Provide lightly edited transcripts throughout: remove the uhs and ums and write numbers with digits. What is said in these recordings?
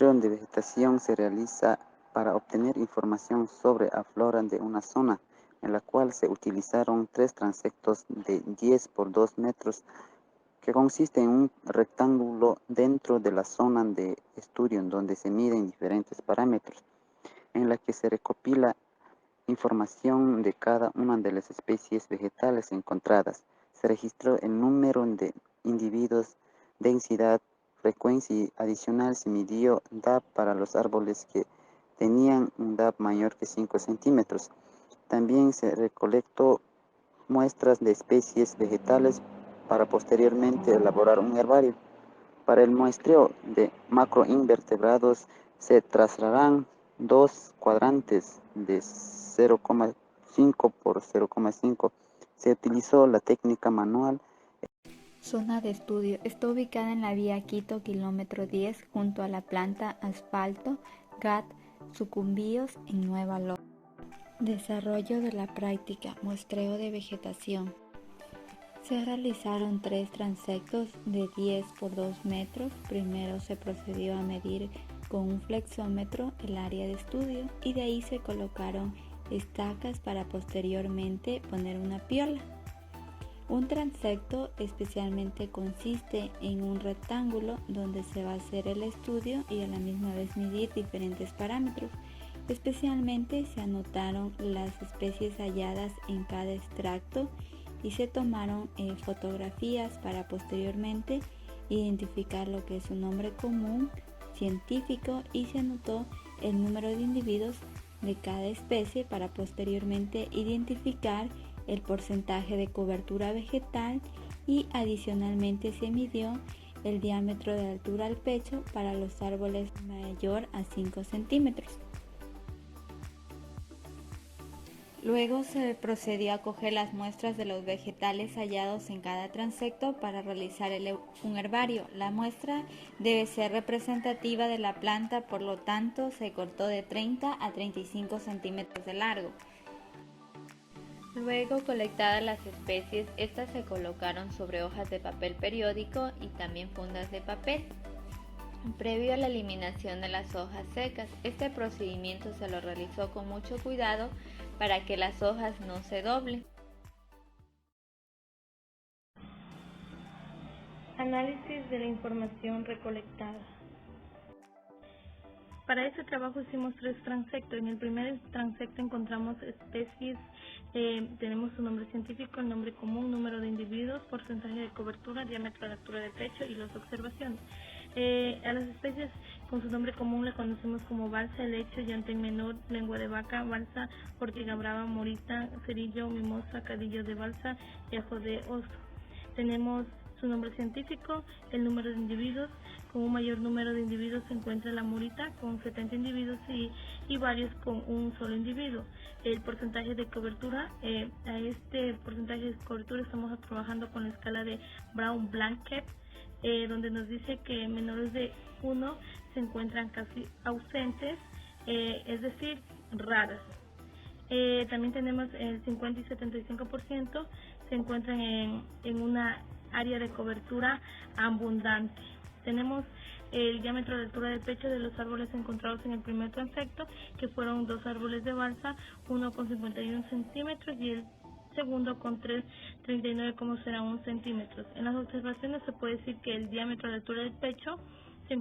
muestreo de vegetación se realiza para obtener información sobre la flora de una zona, en la cual se utilizaron 3 transectos de 10 por 2 metros, que consiste en un rectángulo dentro de la zona de estudio en donde se miden diferentes parámetros, en la que se recopila información de cada una de las especies vegetales encontradas. Se registró el número de individuos, densidad, frecuencia y adicional se midió DAB para los árboles que tenían un DAB mayor que 5 centímetros. También se recolectó muestras de especies vegetales para posteriormente elaborar un herbario. Para el muestreo de macroinvertebrados se trazarán 2 cuadrantes de 0,5 por 0,5. Se utilizó la técnica manual. Zona de estudio. Está ubicada en la vía Quito, kilómetro 10, junto a la planta Asfalto GAT Sucumbíos en Nueva Loma. Desarrollo de la práctica. Muestreo de vegetación. Se realizaron 3 transectos de 10 por 2 metros. Primero se procedió a medir con un flexómetro el área de estudio y de ahí se colocaron estacas para posteriormente poner una piola. Un transecto especialmente consiste en un rectángulo donde se va a hacer el estudio y a la misma vez medir diferentes parámetros. Especialmente se anotaron las especies halladas en cada extracto y se tomaron fotografías para posteriormente identificar lo que es su nombre común científico y se anotó el número de individuos de cada especie para posteriormente identificar el porcentaje de cobertura vegetal y adicionalmente se midió el diámetro de altura al pecho para los árboles mayor a 5 centímetros. Luego se procedió a coger las muestras de los vegetales hallados en cada transecto para realizar un herbario. La muestra debe ser representativa de la planta, por lo tanto se cortó de 30 a 35 centímetros de largo. Luego, colectadas las especies, estas se colocaron sobre hojas de papel periódico y también fundas de papel. Previo a la eliminación de las hojas secas, este procedimiento se lo realizó con mucho cuidado para que las hojas no se doblen. Análisis de la información recolectada. Para este trabajo hicimos 3 transectos. En el primer transecto encontramos especies, tenemos su nombre científico, el nombre común, número de individuos, porcentaje de cobertura, diámetro de altura de pecho y las observaciones. A las especies con su nombre común le conocemos como balsa, helecho, llantén menor, lengua de vaca, balsa, ortiga brava, morita, cerillo, mimosa, cadillo de balsa y ajo de oso. Tenemos su nombre científico, el número de individuos. Con un mayor número de individuos se encuentra la morita con 70 individuos y varios con un solo individuo. El porcentaje de cobertura, a este porcentaje de cobertura estamos trabajando con la escala de Brown-Blanket, donde nos dice que menores de 1 se encuentran casi ausentes, es decir, raras. También tenemos el 50 y 75% se encuentran en una área de cobertura abundante. Tenemos el diámetro de altura del pecho de los árboles encontrados en el primer transecto, que fueron 2 árboles de balsa, uno con 51 centímetros y el segundo con 39,01 centímetros. En las observaciones se puede decir que el diámetro de altura del pecho se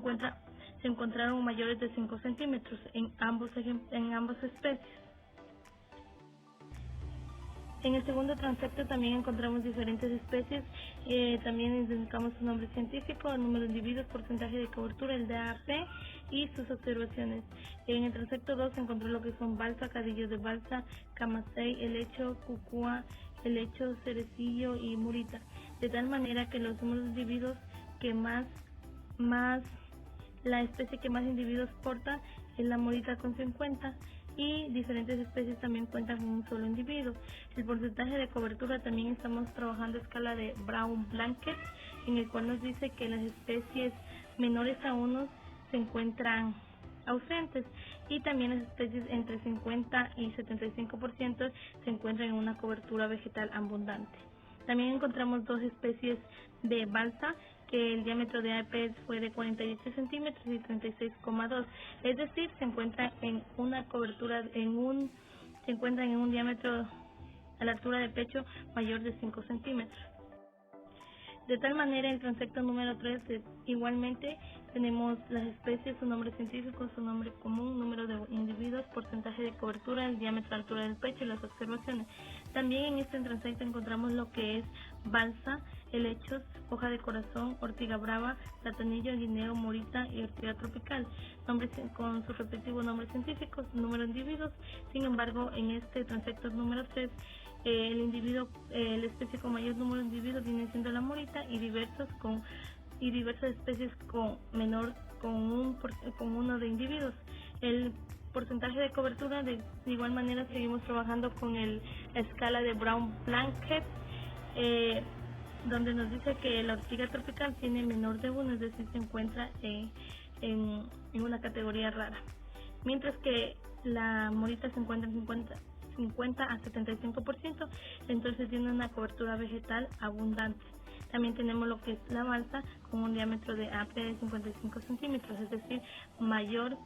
encontraron mayores de 5 centímetros en ambas especies. En el segundo transecto también encontramos diferentes especies, también identificamos su nombre científico, el número de individuos, porcentaje de cobertura, el DAP y sus observaciones. En el transecto 2 se encontró lo que son balsa, cadillo de balsa, camasey, helecho, cucúa, helecho, cerecillo y murita, de tal manera que los números de individuos que la especie que más individuos porta es la morita con 50 y diferentes especies también cuentan con un solo individuo. El porcentaje de cobertura también estamos trabajando a escala de Brown-Blanket, en el cual nos dice que las especies menores a 1 se encuentran ausentes y también las especies entre 50 y 75% se encuentran en una cobertura vegetal abundante. También encontramos 2 especies de balsa que el diámetro de APS fue de 48 centímetros y 36,2, es decir, se encuentra en una cobertura, se encuentra en un diámetro a la altura del pecho mayor de 5 centímetros. De tal manera, el transecto número 3, igualmente, tenemos las especies, su nombre científico, su nombre común, número de individuos, porcentaje de cobertura, el diámetro, altura del pecho y las observaciones. También en este transecto encontramos lo que es balsa, helechos, hoja de corazón, ortiga brava, platanillo, guineo, morita y ortiga tropical, nombres con su respectivo nombre científico, su número de individuos. Sin embargo, en este transecto número 3, la especie con mayor número de individuos viene siendo la morita y diversas especies con uno de individuos. El porcentaje de cobertura, de igual manera seguimos trabajando con la escala de Brown-Blanket, donde nos dice que la ortiga tropical tiene menor de 1, es decir, se encuentra en una categoría rara, mientras que la morita se encuentra en 50 a 75%, entonces tiene una cobertura vegetal abundante. También tenemos lo que es la balsa con un diámetro de AP de 55 centímetros, es decir, mayor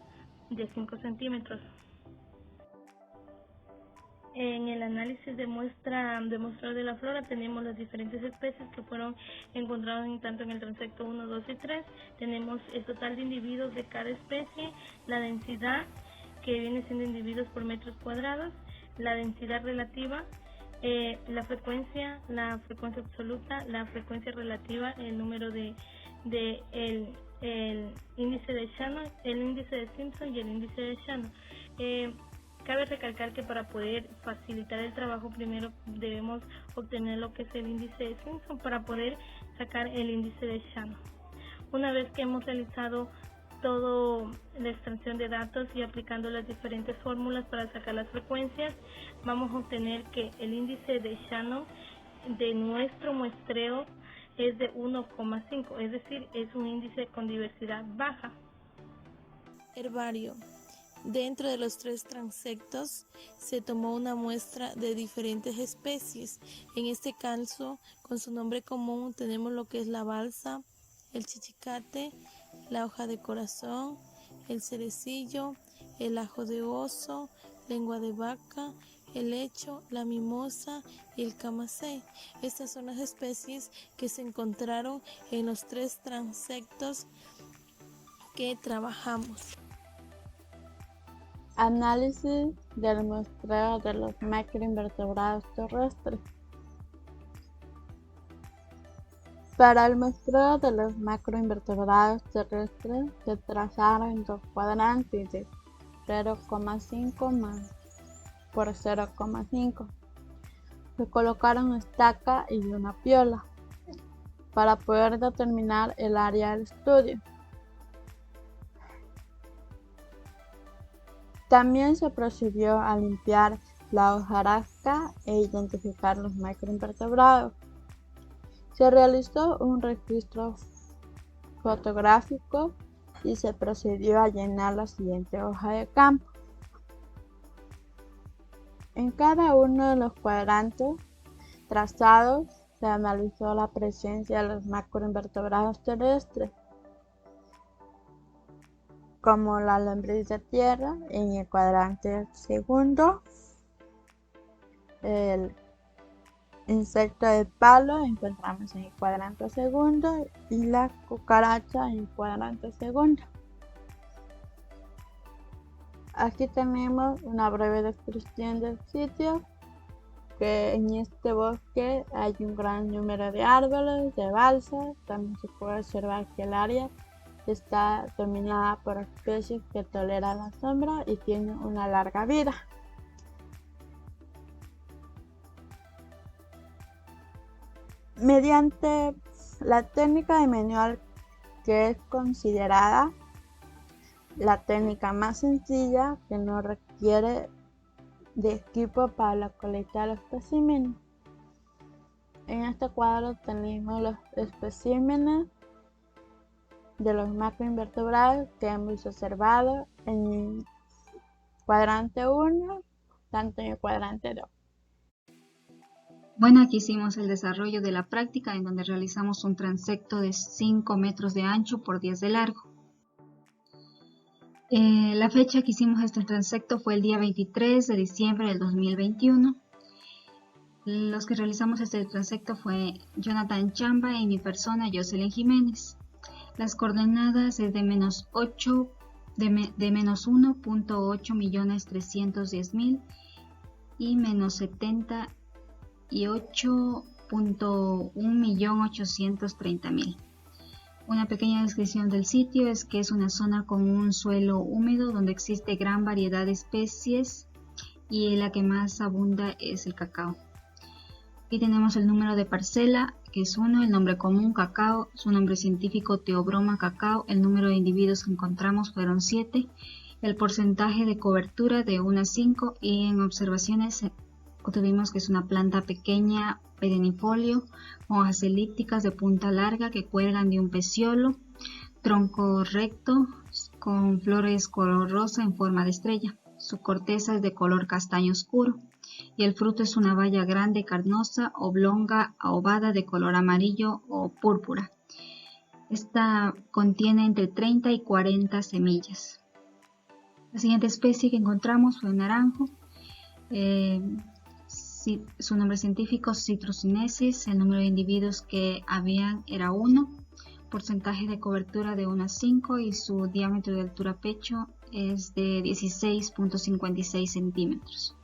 de 5 centímetros. En el análisis de muestral de la flora tenemos las diferentes especies que fueron encontradas tanto en el transecto 1, 2 y 3. Tenemos el total de individuos de cada especie, la densidad, que viene siendo individuos por metros cuadrados, la densidad relativa, la frecuencia absoluta, la frecuencia relativa, el número el índice de Shannon, el índice de Simpson y el índice de Shannon. Cabe recalcar que para poder facilitar el trabajo primero debemos obtener lo que es el índice de Simpson para poder sacar el índice de Shannon. Una vez que hemos realizado toda la extracción de datos y aplicando las diferentes fórmulas para sacar las frecuencias, vamos a obtener que el índice de Shannon de nuestro muestreo es de 1,5, es decir, es un índice con diversidad baja. Herbario. Dentro de los 3 transectos se tomó una muestra de diferentes especies. En este caso, con su nombre común, tenemos lo que es la balsa, el chichicate, la hoja de corazón, el cerecillo, el ajo de oso, lengua de vaca, el hecho, la mimosa y el camacey. Estas son las especies que se encontraron en los 3 transectos que trabajamos. Análisis del muestreo de los macroinvertebrados terrestres. Para el muestreo de los macroinvertebrados terrestres se trazaron 2 cuadrantes de 0,5 por 0,5. Se colocaron estaca y una piola para poder determinar el área del estudio. También se procedió a limpiar la hojarasca e identificar los macroinvertebrados. Se realizó un registro fotográfico y se procedió a llenar la siguiente hoja de campo. En cada uno de los cuadrantes trazados se analizó la presencia de los macroinvertebrados terrestres, como la lombriz de tierra en el cuadrante segundo, el insecto de palo encontramos en el cuadrante segundo y la cucaracha en el cuadrante segundo. Aquí tenemos una breve descripción del sitio, que en este bosque hay un gran número de árboles, de balsas. También se puede observar que el área está dominada por especies que toleran la sombra y tienen una larga vida. Mediante la técnica de manual, que es considerada la técnica más sencilla, que no requiere de equipo para la colecta de los especímenes. En este cuadro tenemos los especímenes de los macroinvertebrados que hemos observado en el cuadrante 1, tanto en el cuadrante 2. Bueno, aquí hicimos el desarrollo de la práctica en donde realizamos un transecto de 5 metros de ancho por 10 de largo. La fecha que hicimos este transecto fue el día 23 de diciembre del 2021. Los que realizamos este transecto fue Jonathan Chamba y mi persona, Jocelyn Jiménez. Las coordenadas es de menos 1.8.310.000 y menos 78.1.830.000. Una pequeña descripción del sitio es que es una zona con un suelo húmedo donde existe gran variedad de especies y la que más abunda es el cacao. Aquí tenemos el número de parcela, que es 1, el nombre común cacao, su nombre científico Theobroma cacao, el número de individuos que encontramos fueron 7, el porcentaje de cobertura de 1 a 5 y en observaciones tuvimos que es una planta pequeña, perennifolio, con hojas elípticas de punta larga que cuelgan de un peciolo, tronco recto con flores color rosa en forma de estrella. Su corteza es de color castaño oscuro y el fruto es una baya grande, carnosa, oblonga, ovada de color amarillo o púrpura. Esta contiene entre 30 y 40 semillas. La siguiente especie que encontramos fue un naranjo. Su nombre científico Citrusinensis, el número de individuos que habían era 1, porcentaje de cobertura de 1 a 5 y su diámetro de altura pecho es de 16.56 centímetros.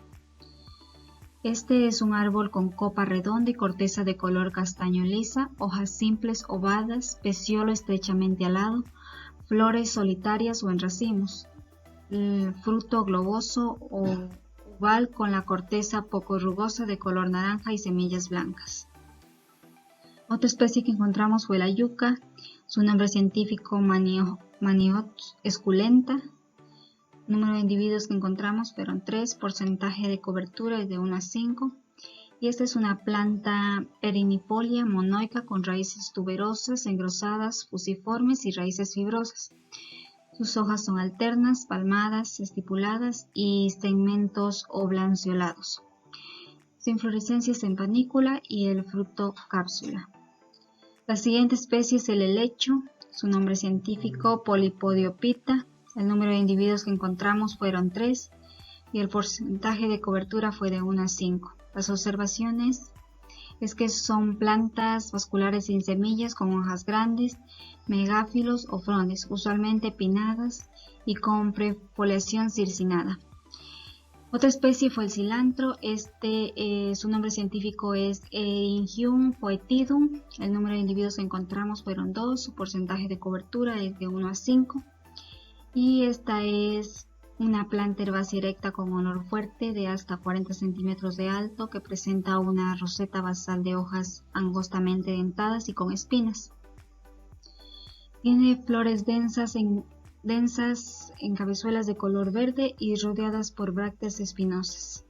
Este es un árbol con copa redonda y corteza de color castaño lisa, hojas simples ovadas, peciolo estrechamente alado, flores solitarias o en racimos, fruto globoso o oval con la corteza poco rugosa de color naranja y semillas blancas. Otra especie que encontramos fue la yuca, su nombre científico Maniox esculenta. Número de individuos que encontramos fueron 3, porcentaje de cobertura es de 1 a 5. Y esta es una planta perennifolia monoica con raíces tuberosas, engrosadas, fusiformes y raíces fibrosas. Sus hojas son alternas, palmadas, estipuladas y segmentos oblanceolados. Su inflorescencia es en panícula y el fruto cápsula. La siguiente especie es el helecho, su nombre científico Polypodiophyta. El número de individuos que encontramos fueron 3 y el porcentaje de cobertura fue de 1 a 5. Las observaciones es que son plantas vasculares sin semillas con hojas grandes, megáfilos o frondes, usualmente pinnadas y con prefoliación circinada. Otra especie fue el cilantro. Su nombre científico es Eryngium foetidum. El número de individuos que encontramos fueron 2, su porcentaje de cobertura es de 1 a 5. Y esta es una planta herbácea erecta con olor fuerte de hasta 40 centímetros de alto que presenta una roseta basal de hojas angostamente dentadas y con espinas. Tiene flores densas en cabezuelas de color verde y rodeadas por brácteas espinosas.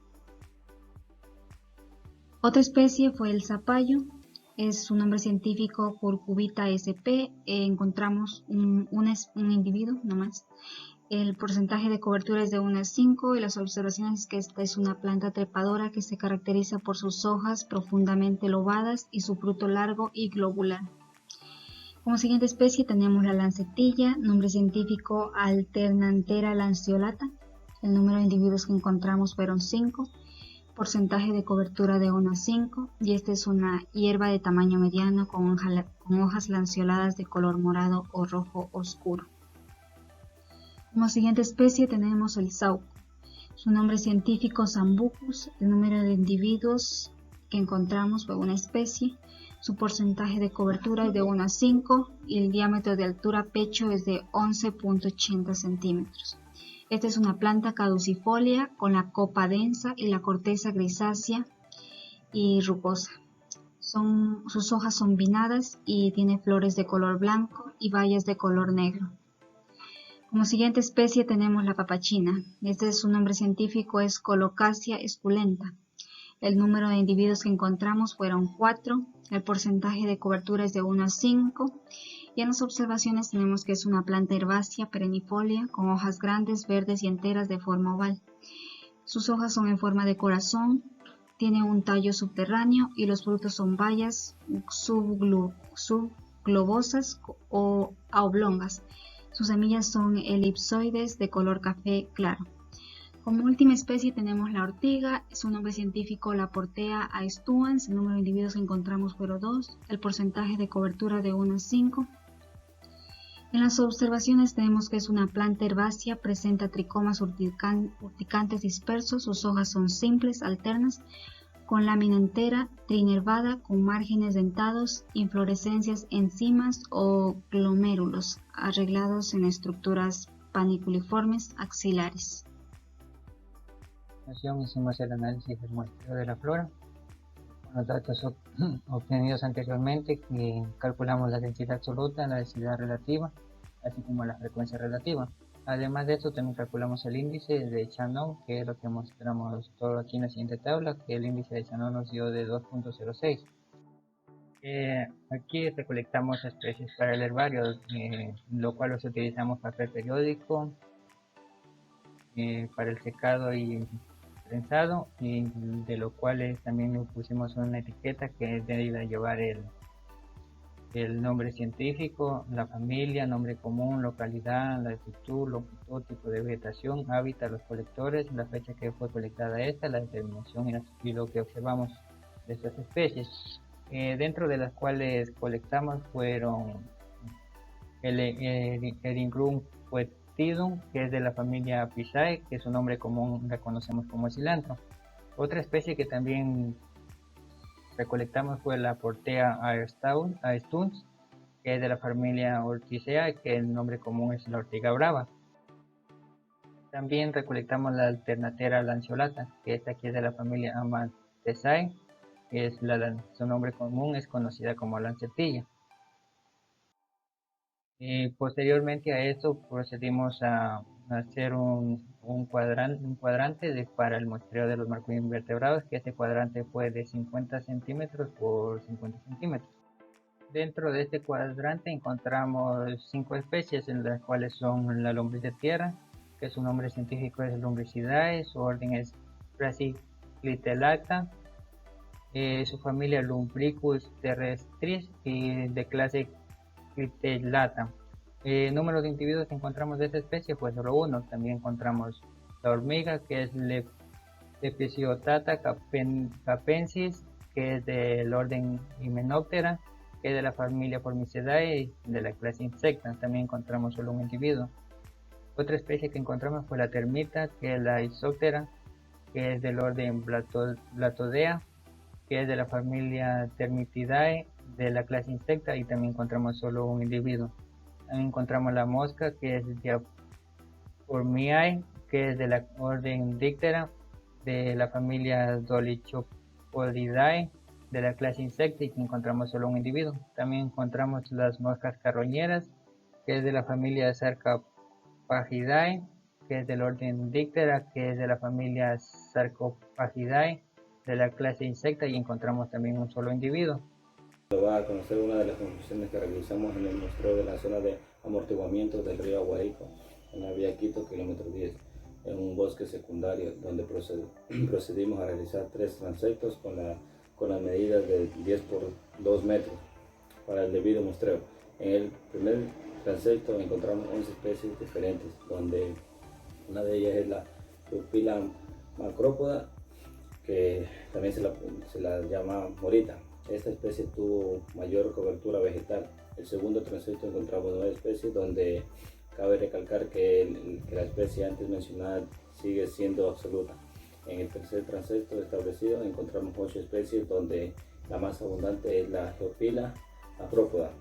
Otra especie fue el zapallo. Es su nombre científico Curcubita sp. Encontramos un individuo nomás. El porcentaje de cobertura es de 1 a 5 y las observaciones es que esta es una planta trepadora que se caracteriza por sus hojas profundamente lobadas y su fruto largo y globular. Como siguiente especie tenemos la lancetilla, nombre científico Alternanthera lanceolata. El número de individuos que encontramos fueron 5. Porcentaje de cobertura de 1 a 5 y esta es una hierba de tamaño mediano con hojas lanceoladas de color morado o rojo oscuro. Como siguiente especie tenemos el sauco, su nombre científico Sambucus, el número de individuos que encontramos fue una especie, su porcentaje de cobertura es de 1 a 5 y el diámetro de altura pecho es de 11.80 centímetros. Esta es una planta caducifolia con la copa densa y la corteza grisácea y rugosa. Sus hojas son pinnadas y tiene flores de color blanco y bayas de color negro. Como siguiente especie tenemos la papachina. Su nombre científico es Colocasia esculenta. El número de individuos que encontramos fueron 4. El porcentaje de cobertura es de 1 a 5. Y en las observaciones tenemos que es una planta herbácea perennifolia con hojas grandes, verdes y enteras de forma oval. Sus hojas son en forma de corazón tiene un tallo subterráneo y los frutos son bayas subglobosas o oblongas. Sus semillas son elipsoides de color café claro. Como última especie tenemos la ortiga, su nombre científico Laportea aestuans, el número de individuos que encontramos fueron 2, el porcentaje de cobertura de 1 a 5. En las observaciones tenemos que es una planta herbácea, presenta tricomas urticantes dispersos, sus hojas son simples, alternas, con lámina entera, trinervada, con márgenes dentados, inflorescencias en cimas o glomérulos, arreglados en estructuras paniculiformes axilares. Hicimos el análisis del muestreo de la flora. Con los datos obtenidos anteriormente, calculamos la densidad absoluta, la densidad relativa, así como la frecuencia relativa. Además de esto, también calculamos el índice de Shannon, que es lo que mostramos todo aquí en la siguiente tabla, que el índice de Shannon nos dio de 2.06. Aquí recolectamos especies para el herbario, lo cual los utilizamos papel periódico, para el secado y prensado, y de lo cual también pusimos una etiqueta que debe llevar el nombre científico, la familia, nombre común, localidad, latitud, longitud, tipo de vegetación, hábitat, los colectores, la fecha que fue colectada esta, la determinación y lo que observamos de estas especies, dentro de las cuales colectamos fueron el Eryngrum foetidum, que es de la familia Piscae, que su nombre común la conocemos como cilantro. Otra especie que también recolectamos fue la Portea aestuans, que es de la familia Orchidaceae, que el nombre común es la ortiga brava. También recolectamos la Alternatera lanceolata, que esta aquí es de la familia Amantaceae, que su nombre común es conocida como lancetilla. Posteriormente a esto procedimos a hacer un cuadrante para el muestreo de los macroinvertebrados, que este cuadrante fue de 50 centímetros por 50 centímetros. Dentro de este cuadrante encontramos 5 especies, en las cuales son la lombriz de tierra, que su nombre científico es Lumbricidae, su orden es Brachyclitelacta, su familia Lumbricus terrestris y de clase Clitellata. Número de individuos que encontramos de esta especie pues solo uno. También encontramos la hormiga, que es Lepidoptata capensis, que es del orden Hymenoptera, que es de la familia Formicidae de la clase Insecta. También encontramos solo un individuo. Otra especie que encontramos fue la termita, que es la Isoptera, que es del orden Blatodea, que es de la familia Termitidae de la clase Insecta, y también encontramos solo un individuo. También encontramos la mosca, que es Diaformiae, que es de la orden Dictera de la familia Dolichopodidae de la clase Insecta, y que encontramos solo un individuo. También encontramos las moscas carroñeras, que es de la familia Sarcophagidae, que es del orden Dictera, que es de la familia Sarcophagidae de la clase Insecta, y encontramos también un solo individuo. Va a conocer una de las conclusiones que realizamos en el muestreo de la zona de amortiguamiento del río Aguarico, en la vía Quito, kilómetro 10, en un bosque secundario, donde procedimos a realizar 3 transectos con las medidas de 10 por 2 metros para el debido muestreo. En el primer transecto encontramos 11 especies diferentes, donde una de ellas es la Rupila macrópoda, que también se la llama morita. Esta especie tuvo mayor cobertura vegetal. El segundo transecto encontramos 9 especies, donde cabe recalcar que la especie antes mencionada sigue siendo absoluta. En el tercer transecto establecido encontramos 8 especies, donde la más abundante es la Geopila macrópoda,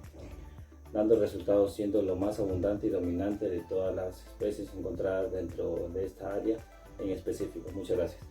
dando resultados siendo lo más abundante y dominante de todas las especies encontradas dentro de esta área en específico. Muchas gracias.